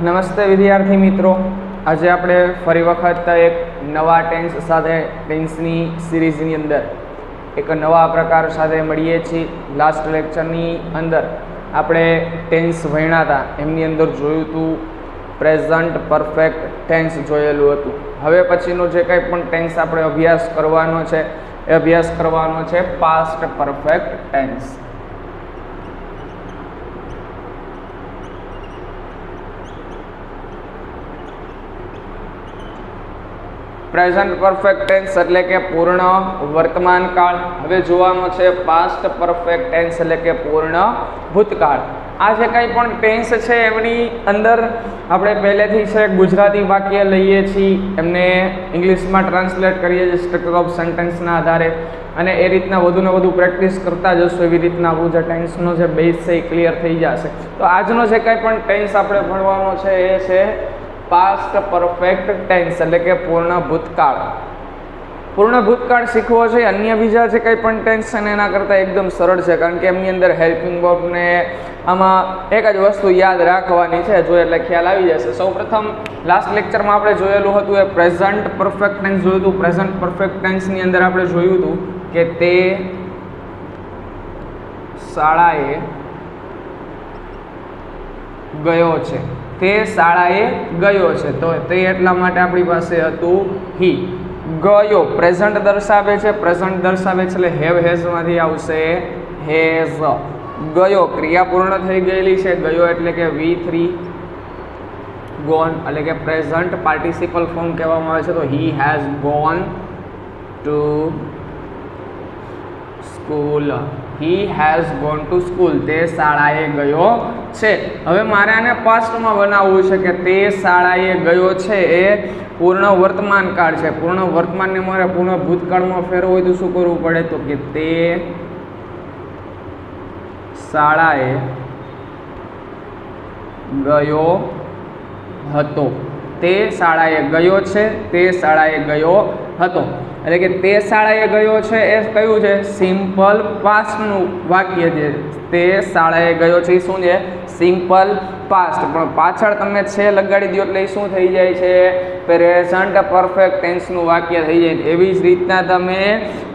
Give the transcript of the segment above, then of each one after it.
નમસ્તે વિદ્યાર્થી મિત્રો, આજે આપણે ફરી વખત એક નવા ટેન્સ સાથે ટેન્સની સિરીઝની અંદર એક નવા પ્રકાર સાથે મળીએ છીએ. લાસ્ટ લેક્ચરની અંદર આપણે ટેન્સ ભણ્યા હતા, એમની અંદર જોયું હતું પ્રેઝન્ટ પરફેક્ટ ટેન્સ જોયેલું હતું. હવે પછીનો જે કંઈ પણ ટેન્સ આપણે અભ્યાસ કરવાનો છે એ અભ્યાસ કરવાનો છે past perfect tense. Present perfect tense એટલે કે પૂર્ણ વર્તમાન કાળ. હવે જોવાનો છે પાસ્ટ પરફેક્ટ ટેન્સ એટલે કે પૂર્ણ ભૂતકાળ. આ જે કંઈ પણ ટેન્સ છે એમની અંદર આપણે પહેલેથી છે ગુજરાતી વાક્ય લઈએ છીએ, એમને ઇંગ્લિશમાં ટ્રાન્સલેટ કરીએ છીએ સ્ટ્રક્ચર ઓફ સેન્ટેન્સના આધારે, અને એ રીતના વધુને વધુ પ્રેક્ટિસ કરતા જશો એવી રીતના આપણું જે ટેન્સનો જે બેઝ છે એ ક્લિયર થઈ જશે. તો આજનો જે કંઈ પણ ટેન્સ આપણે ભણવાનો છે એ છે પાસ્ટ પરફેક્ટ ટેન્સ એટલે કે પૂર્ણ ભૂતકાળ. પૂર્ણ ભૂતકાળ શીખવો છે. અન્ય બીજા જે કંઈ પણ ટેન્સ છે ને એના કરતાં એકદમ સરળ છે, કારણ કે એમની અંદર હેલ્પિંગ વર્બ ને આમાં એક જ વસ્તુ યાદ રાખવાની છે, જો એટલે ખ્યાલ આવી જશે. સૌપ્રથમ લાસ્ટ લેક્ચરમાં આપણે જોયેલું હતું એ પ્રેઝન્ટ પરફેક્ટ ટેન્સ જોયું હતું. પ્રેઝન્ટ પરફેક્ટ ટેન્સની અંદર આપણે જોયું હતું કે તે શાળાએ ગયો છે. તે શાળાએ ગયો છે, તો તે એટલા માટે આપણી પાસે હતું હી. ગયો પ્રેઝન્ટ દર્શાવે છે, પ્રેઝન્ટ દર્શાવે છે એટલે હેવ હેઝમાંથી આવશે હેઝ. ગયો ક્રિયા પૂર્ણ થઈ ગયેલી છે, ગયો એટલે કે V3 ગોન એટલે કે પ્રેઝન્ટ પાર્ટિસિપલ ફોર્મ કહેવામાં આવે છે. તો he has gone to school. He has gone to school. તે શાળાએ ગયો છે. હવે મારે આને પાસ્ટમાં બનાવવું છે કે તે શાળાએ ગયો છે એ પૂર્ણ વર્તમાન કાળ છે. પૂર્ણ વર્તમાનને મારે પૂર્ણ ભૂતકાળમાં ફેરવવું હોય તો શું કરવું પડે? તો કે તે શાળાએ ગયો હતો. તે શાળાએ ગયો છે, તે શાળાએ ગયો હતો એટલે કે તે શાળાએ ગયો છે એ કયું છે? સિમ્પલ પાસ્ટનું વાક્ય છે. તે શાળાએ ગયો છે એ શું છે? Simple past. પણ પાછળ તમે છે લગાડી દો એટલે શું થઈ જાય છે? પ્રેઝન્ટ પરફેક્ટ ટેન્સનું વાક્ય થઈ જાય. એવી જ રીતના તમે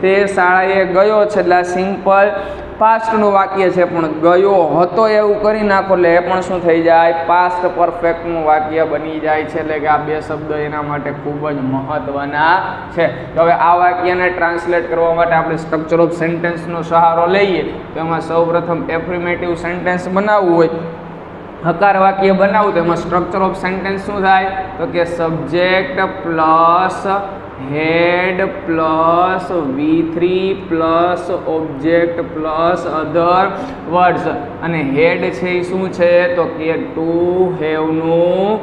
તે શાળાએ ગયો છે એટલે સિમ્પલ પાસ્ટનું વાક્ય છે, પણ ગયો હતો એવું કરી નાખો એટલે એ પણ શું થઈ જાય? પાસ્ટ પરફેક્ટનું વાક્ય બની જાય છે. એટલે કે આ બે શબ્દો એના માટે ખૂબ જ મહત્વના છે. તો હવે આ વાક્યને ટ્રાન્સલેટ કરવા માટે આપણે સ્ટ્રક્ચર ઓફ સેન્ટેન્સનો સહારો લઈએ. તો એમાં સૌપ્રથમ એફર્મેટિવ સેન્ટેન્સ બનાવવું હોય, હકાર વાક્ય બનાવવું, તો એમાં સ્ટ્રક્ચર ઓફ સેન્ટેન્સ શું થાય? તો કે subject plus had plus V3 plus object plus other words. અને હેડ છે એ શું છે? તો કે ટુ હેવનું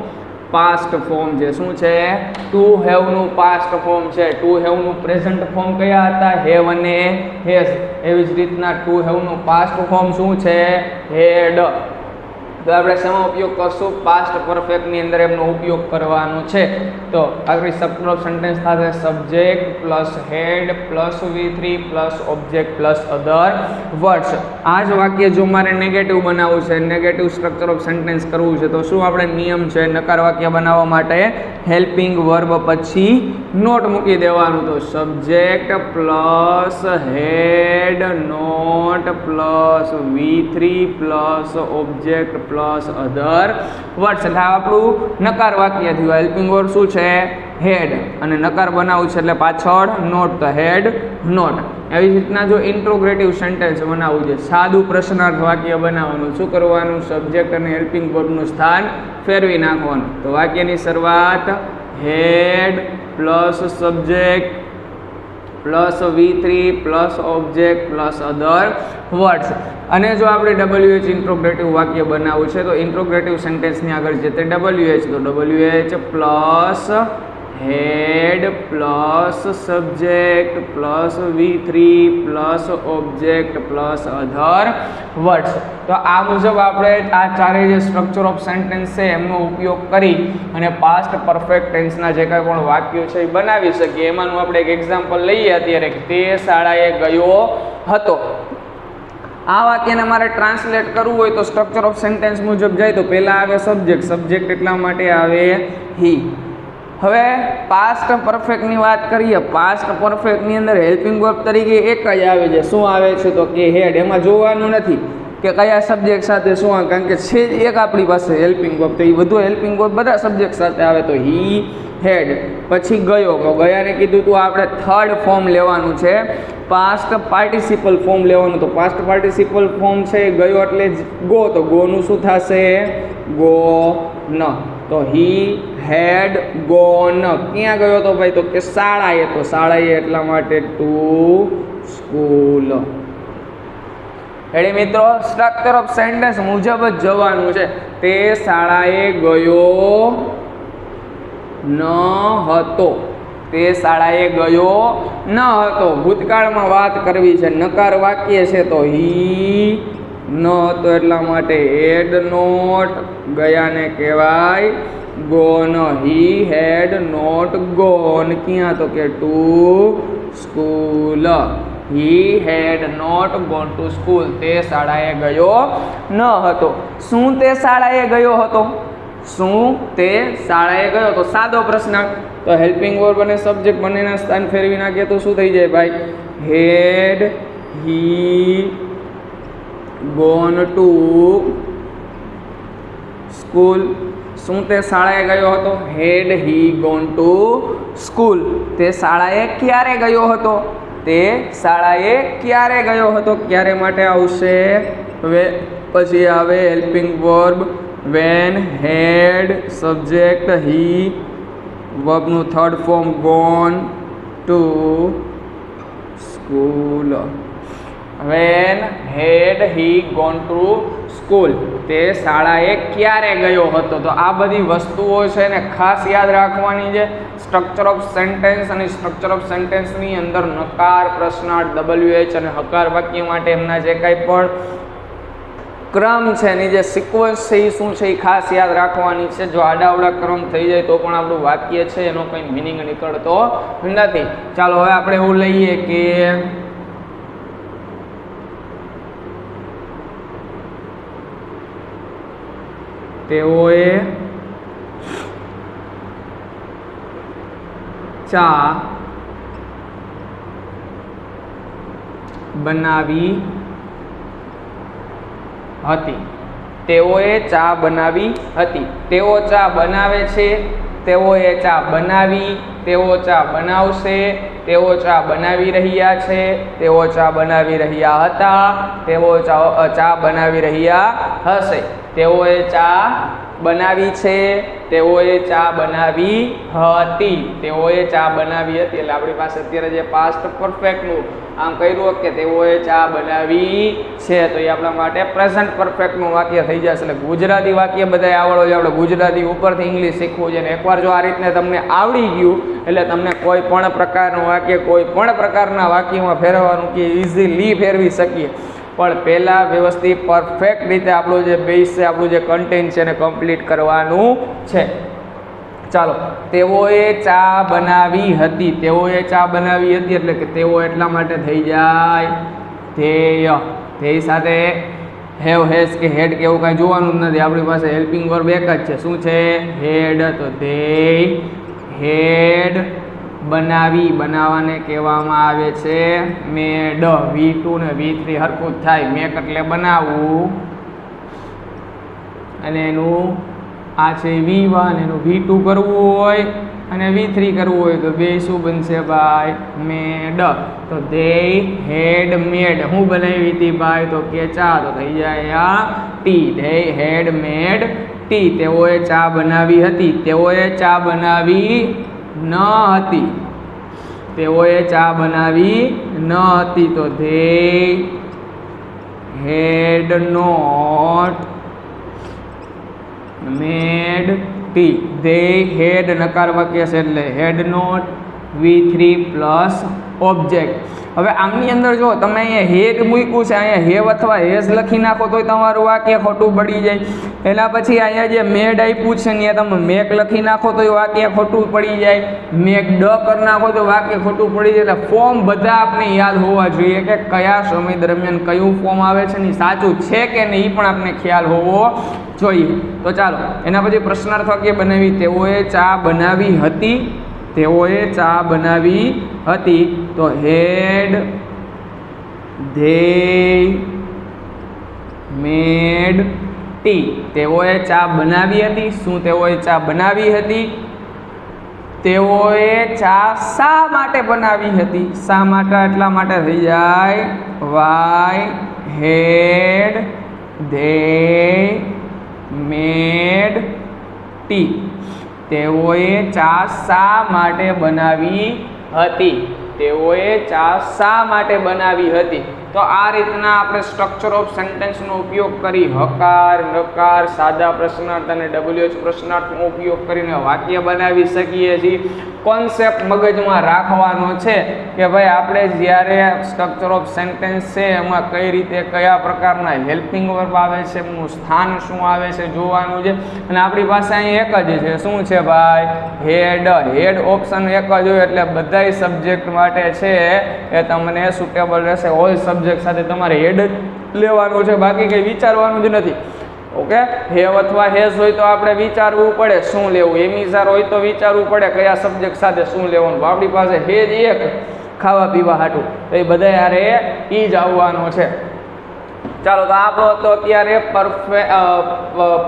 પાસ્ટ ફોર્મ છે. શું છે? ટુ હેવનું પાસ્ટ ફોર્મ છે. ટુ હેવનું પ્રેઝન્ટ ફોર્મ કયા હતા? હેવ અને હેઝ. એવી જ રીતના ટુ હેવનું પાસ્ટ ફોર્મ શું છે? હેડ. તો આપણે શેમાં ઉપયોગ કરશું? પાસ્ટ પરફેક્ટની અંદર એમનો ઉપયોગ કરવાનો છે. તો આગળ સ્ટ્રક્ચર ઓફ સેન્ટેન્સ સાથે subject plus had plus V3 plus object plus other words. આ જ વાક્ય જો મારે નેગેટિવ બનાવવું છે, નેગેટિવ સ્ટ્રક્ચર ઓફ સેન્ટેન્સ કરવું છે, તો શું આપણે નિયમ છે? નકાર વાક્ય બનાવવા માટે હેલ્પિંગ વર્બ પછી નોટ મૂકી દેવાનું. તો subject plus had not plus V3 plus object plus other words. એટલે આપણું નકાર વાક્ય થયું. હેલ્પિંગ વર્બ શું છે? હેડ. અને નકાર બનાવવું છે એટલે પાછળ નોટ, તો હેડ નોટ. એવી રીતના જો ઇન્ટ્રોગ્રેટિવ સેન્ટેન્સ બનાવવું છે, સાદું પ્રશ્નાર્થ વાક્ય બનાવવાનું, શું કરવાનું? સબ્જેક્ટ અને હેલ્પિંગ વર્બનું સ્થાન ફેરવી નાખવાનું. તો વાક્યની શરૂઆત had plus subject plus V3 plus object plus other words. અને જો આપણે WH ઇન્ટ્રોગ્રેટિવ વાક્ય બનાવવું છે, તો ઇન્ટ્રોગ્રેટિવ સેન્ટેન્સની આગળ છે તે WH, તો WH plus had plus subject plus V3 plus object plus other words. તો આ મુજબ આપણે આ ચારેય જે સ્ટ્રક્ચર ઓફ સેન્ટેન્સ છે એમનો ઉપયોગ કરી અને પાસ્ટ પરફેક્ટ ટેન્સના જે કંઈ પણ વાક્યો છે એ બનાવી શકીએ. એમાંનું આપણે એક એક્ઝામ્પલ લઈએ અત્યારે કે તે શાળાએ ગયો હતો. આ વાક્યને મારે ટ્રાન્સલેટ કરવું હોય તો સ્ટ્રક્ચર ઓફ સેન્ટેન્સ મુજબ જાય તો પહેલાં આવે સબ્જેક્ટ એટલા માટે આવે હી. હવે પાસ્ટ પરફેક્ટની વાત કરીએ. પાસ્ટ પરફેક્ટની અંદર હેલ્પિંગ વર્બ તરીકે એક જ આવે છે. શું આવે છે તો કે હેડ. એમાં જોવાનું નથી કે કયા સબ્જેક્ટ સાથે શું આવે, કારણ કે છે જ એક આપણી પાસે હેલ્પિંગ વર્બ, તો એ બધું હેલ્પિંગ વર્બ બધા સબ્જેક્ટ સાથે આવે. તો હી હેડ. પછી ગયો, ગયાને કીધું તું આપણે થર્ડ ફોર્મ લેવાનું છે, પાસ્ટ પાર્ટિસિપલ ફોર્મ લેવાનું. તો પાસ્ટ પાર્ટિસિપલ ફોર્મ છે ગયો એટલે ગો, તો ગોનું શું થશે? ગોન. તો હી હેડ ગોન. ક્યાં ગયો તો ભાઈ? તો કે શાળાએ. તો શાળાએ એટલા માટે ટુ સ્કૂલ. એટલે મિત્રો સ્ટ્રક્ચર ઓફ સેન્ટેન્સ મુજબ જ જવાનું છે. તે શાળાએ ગયો ન હતો. તે શાળાએ ગયો ન હતો. ભૂતકાળમાં વાત કરવી છે, નકાર વાક્ય છે તો હી ન હતો એટલા માટે હેડ નોટ. ગયાને કહેવાય gone. He had not gone. ક્યાં? તો કે to school. He had not gone to school. તે શાળાએ ગયો ન હતો. શું તે શાળાએ ગયો હતો? શું તે શાળાએ ગયો? તો સાદો પ્રશ્ન. તો હેલ્પિંગ વર્બ અને સબ્જેક્ટ બંનેના સ્થાન ફેરવી નાખીએ તો શું થઈ જાય ભાઈ? હેડ હી ગોન ટુ સ્કૂલ. શું તે શાળાએ ગયો હતો? હેડ હી ગોન ટુ સ્કૂલ. તે શાળાએ ક્યારે ગયો હતો? તે શાળાએ ક્યારે ગયો હતો? ક્યારે માટે આવશે? હવે પછી આવે helping verb when, had, subject he, વર્બનું third form gone to school. When had he gone to school. તે શાળાએ ક્યારે ગયો હતો? તો આ બધી વસ્તુઓ છે ને ખાસ યાદ રાખવાની છે. સ્ટ્રક્ચર ઓફ સેન્ટેન્સ અને સ્ટ્રક્ચર ઓફ સેન્ટેન્સની અંદર નકાર, પ્રશ્નાર્થ, WH અને હકાર વાક્ય માટે એમના જે કાંઈ પણ ક્રમ છે, એની જે સિક્વન્સ છે એ શું છે એ ખાસ યાદ રાખવાની છે. જો આડાવડા ક્રમ થઈ જાય તો પણ આપણું વાક્ય છે એનો કંઈ મિનિંગ નીકળતો નથી. ચાલો હવે આપણે એવું લઈએ કે તેઓએ ચા બનાવી હતી. તેઓએ ચા બનાવી હતી. તેઓ ચા બનાવે છે. તેઓએ ચા બનાવી. તેઓ ચા બનાવશે. તેઓ ચા બનાવી રહ્યા છે. તેઓ ચા બનાવી રહ્યા હતા. તેઓ ચા બનાવી રહ્યા હશે. તેઓએ ચા બનાવી છે. તેઓએ ચા બનાવી હતી. તેઓએ ચા બનાવી હતી. એટલે આપણી પાસે અત્યારે જે પાસ્ટ પરફેક્ટનું આમ કર્યું કે તેઓએ ચા બનાવી છે, તો એ આપણા માટે પ્રેઝન્ટ પરફેક્ટનું વાક્ય થઈ જશે. એટલે ગુજરાતી વાક્ય બધાય આવડો છે. આપણે ગુજરાતી ઉપરથી ઇંગ્લિશ શીખવું છે. ને એકવાર જો આ રીતને તમને આવડી ગયું એટલે તમને કોઈ પણ પ્રકારનું વાક્ય કોઈ પણ પ્રકારના વાક્યમાં ફેરવવાનું કે ઇઝીલી ફેરવી શકીએ. પણ પહેલાં વ્યવસ્થિત પરફેક્ટ રીતે આપણું જે બેઝ છે, આપણું જે કન્ટેન્ટ છે એને કમ્પ્લીટ કરવાનું છે. ચાલો, તેઓએ ચા બનાવી હતી. તેઓએ ચા બનાવી હતી એટલે કે તેઓ એટલા માટે થઈ જાય ધેય. ધેય સાથે હેવ, હેઝ કે હેડ કે એવું કાંઈ જોવાનું જ નથી. આપણી પાસે હેલ્પિંગ વર્બ એક જ છે. શું છે? હેડ. તો ધેય હેડ બનાવી. બનાવવાને કહેવામાં આવે છે મેડ. V2 ને V3 હરખું જ થાય. મેક એટલે બનાવવું અને એનું આ છે V1, એનું V2 કરવું હોય અને V3 કરવું હોય તો બે શું બનશે ભાઈ? મેડ. તો દે હેડ મેડ. હું બનાવી હતી ભાઈ? તો કે ચા. તો થઈ જાય આ ટી. દે હેડ મેડ ટી. તેઓએ ચા બનાવી હતી. તેઓએ ચા બનાવી ન હતી. તેઓએ ચા બનાવી ન હતી. તો they had not made tea. They had નકાર વાક્ય છે એટલે had not V3 plus object. હવે આમની અંદર જો તમે અહીંયા હેડ મૂક્યું છે, અહીંયા હેવ અથવા હેઝ લખી નાખો તોય તમારું વાક્ય ખોટું પડી જાય. એના પછી અહીંયા જે મેડ આપ્યું છે ત્યાં તમે મેક લખી નાખો તો વાક્ય ખોટું પડી જાય. મેક ડ કરી નાખો તો વાક્ય ખોટું પડી જાય. એટલે ફોર્મ બધા આપણે યાદ હોવા જોઈએ કે કયા સમય દરમિયાન કયું ફોર્મ આવે છે ને સાચું છે કે નહીં, પણ આપણે ખ્યાલ હોવો જોઈએ. તો ચાલો એના પછી પ્રશ્નાર્થ વાક્ય બનાવી. તેઓએ ચા બનાવી હતી. તેઓએ ચા બનાવી હતી. તો હેડ ધે મેડ ટી. તેઓએ ચા બનાવી હતી. શું તેઓએ ચા બનાવી હતી? તેઓએ ચા શા માટે બનાવી હતી? શા માટે એટલા માટે થઈ જાય why had they made tea. તેઓએ ચા શા માટે બનાવી હતી? તેઓએ ચા શા માટે બનાવી હતી? તો આ રીતના આપણે સ્ટ્રક્ચર ઓફ સેન્ટેન્સનો ઉપયોગ કરી હકાર, નકાર, સાદા પ્રશ્નાર્થ અને WH પ્રશ્નાર્થનો ઉપયોગ કરીને વાક્ય બનાવી શકીએ છીએ. કોન્સેપ્ટ મગજમાં રાખવાનો છે કે ભાઈ આપણે જ્યારે સ્ટ્રક્ચર ઓફ સેન્ટેન્સ છે એમાં કઈ રીતે કયા પ્રકારના હેલ્પિંગ વર્બ આવે છે, એમનું સ્થાન શું આવે છે જોવાનું છે. અને આપણી પાસે અહીં એક જ છે. શું છે ભાઈ? હેડ. હેડ ઓપ્શન એક જ હોય એટલે બધાય સબ્જેક્ટ માટે છે એ તમને સુટેબલ રહેશે. ઓલ સબ્જેક્ટ સાથે તમારે હેડ જ લેવાનું છે, બાકી કંઈ વિચારવાનું જ નથી. ઓકે, હેવ અથવા હેઝ હોય તો આપણે વિચારવું પડે શું લેવું. એમિઝાર હોય તો વિચારવું પડે કયા સબ્જેક્ટ સાથે શું લેવાનું. આપણી પાસે હેજ એક ખાવા પીવા હાટું, તો એ બધા યારે ઈ જ આવવાનો છે. ચાલો, તો આપણો તો અત્યારે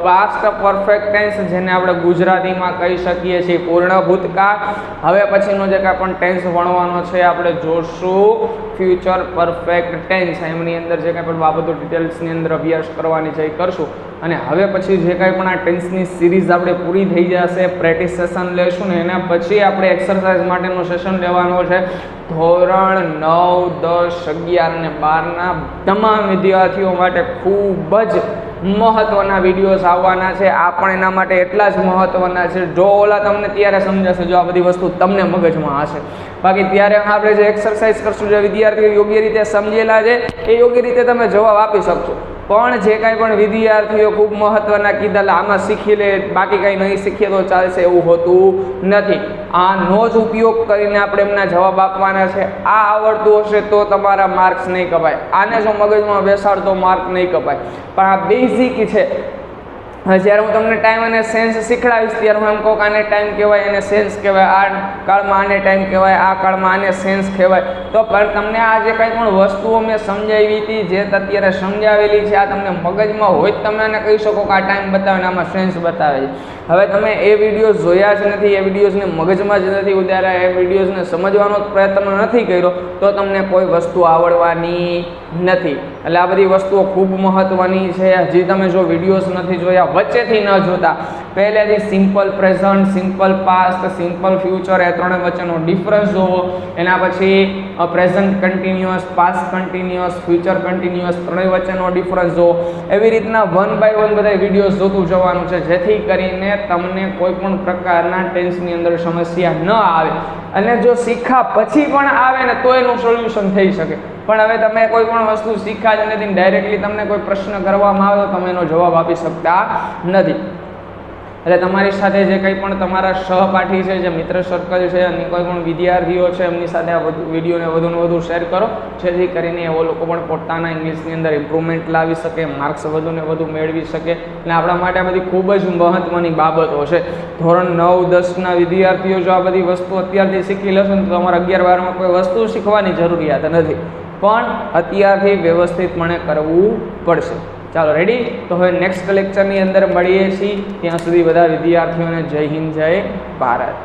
પાસ્ટ પરફેક્ટ ટેન્સ, જેને આપણે ગુજરાતીમાં કહી શકીએ છીએ પૂર્ણ ભૂતકાળ. હવે પછીનો જે કાંઈ પણ ટેન્સ ભણવાનો છે આપણે જોશું ફ્યુચર પરફેક્ટ ટેન્સ. એમની અંદર જે કાંઈ પણ બાબતો ડિટેલ્સની અંદર અભ્યાસ કરવાની છે એ કરશું. અને હવે પછી જે કાંઈ પણ આ ટેન્સની સિરીઝ આપણે પૂરી થઈ જશે, પ્રેક્ટિસ સેશન લેશું ને એના પછી આપણે એક્સરસાઇઝ માટેનું સેશન લેવાનો છે. ધોરણ 9, 10, 11 અને 12ના તમામ વિદ્યાર્થીઓ માટે ખૂબ જ મહત્વના વિડીયોઝ આવવાના છે. આ પણ એના માટે એટલા જ મહત્વના છે. જો ઓલા તમને ત્યારે સમજાશે જો આ બધી વસ્તુ તમને મગજમાં હશે. બાકી ત્યારે આપણે જે એક્સરસાઇઝ કરશું, જે વિદ્યાર્થીઓ યોગ્ય રીતે સમજેલા છે એ યોગ્ય રીતે તમે જવાબ આપી શકશો. પણ જે કાંઈ પણ વિદ્યાર્થીઓ ખૂબ મહત્વના કીધેલા આમાં શીખી લે, બાકી કંઈ નહીં શીખીએ તો ચાલશે, એવું હોતું નથી. આનો જ ઉપયોગ કરીને આપણે એમના જવાબ આપવાના છે. આ આવડતું હશે તો તમારા માર્ક્સ નહીં કપાય. આને જો મગજમાં બેસાડતો માર્ક નહીં કપાય. પણ આ બેઝિક છે. જ્યારે હું તમને ટાઈમ અને સેન્સ શીખડાવીશ ત્યારે હું એમ કહું કે આને ટાઈમ કહેવાય, એને સેન્સ કહેવાય, આ કાળમાં આને ટાઈમ કહેવાય, આ કાળમાં આને સેન્સ કહેવાય. તો પણ તમને આ જે કંઈ પણ વસ્તુઓ મેં સમજાવી હતી, જે અત્યારે સમજાવેલી છે, આ તમને મગજમાં હોય જ તમે એને કહી શકો કે આ ટાઈમ બતાવે ને આમાં સેન્સ બતાવે છે. હવે તમે એ વિડીયોઝ જોયા જ નથી, એ વિડીયોઝને મગજમાં જ નથી ઉતાર્યા, એ વિડીયોઝને સમજવાનો પ્રયત્ન નથી કર્યો, તો તમને કોઈ વસ્તુ આવડવાની નથી. એટલે આ બધી વસ્તુઓ ખૂબ મહત્વની છે. હજી તમે જો વિડીયોઝ નથી જોયા, વચ્ચેથી ન જોતા, પહેલેથી simple present, simple past, simple future એ ત્રણે વચ્ચેનો ડિફરન્સ જોવો. એના પછી present continuous, past continuous, future continuous ત્રણેય વચ્ચેનો ડિફરન્સ જોવો. એવી રીતના 1 by 1 બધા વિડીયોઝ જોતું જવાનું છે, જેથી કરીને તમને કોઈ પણ પ્રકારના ટેન્સની અંદર સમસ્યા ન આવે. અને જો શીખા પછી પણ આવે ને તો એનું સોલ્યુશન થઈ શકે. પણ હવે તમે કોઈ પણ વસ્તુ શીખા જ નથી, ડાયરેક્ટલી તમને કોઈ પ્રશ્ન કરવામાં આવે તો તમે એનો જવાબ આપી શકતા નથી. એટલે તમારી સાથે જે કંઈ પણ તમારા સહપાઠી છે, જે મિત્ર સર્કલ છે અને કોઈ પણ વિદ્યાર્થીઓ છે, એમની સાથે આ વિડીયોને વધુને વધુ શેર કરો, જેથી કરીને એવો લોકો પણ પોતાના ઇંગ્લિશની અંદર ઇમ્પ્રુવમેન્ટ લાવી શકે, માર્ક્સ વધુને વધુ મેળવી શકે. અને આપણા માટે આ બધી ખૂબ જ મહત્ત્વની બાબતો છે. ધોરણ 9, 10ના વિદ્યાર્થીઓ જો આ બધી વસ્તુ અત્યારથી શીખી લેશો ને તો તમારા 11, 12માં કોઈ વસ્તુ શીખવાની જરૂરિયાત નથી, પણ અત્યારથી વ્યવસ્થિતપણે કરવું પડશે. ચાલો રેડી? તો હવે નેક્સ્ટ લેક્ચરની અંદર મળીએ છીએ. ત્યાં સુધી બધા વિદ્યાર્થીઓને જય હિન્દ, જય ભારત.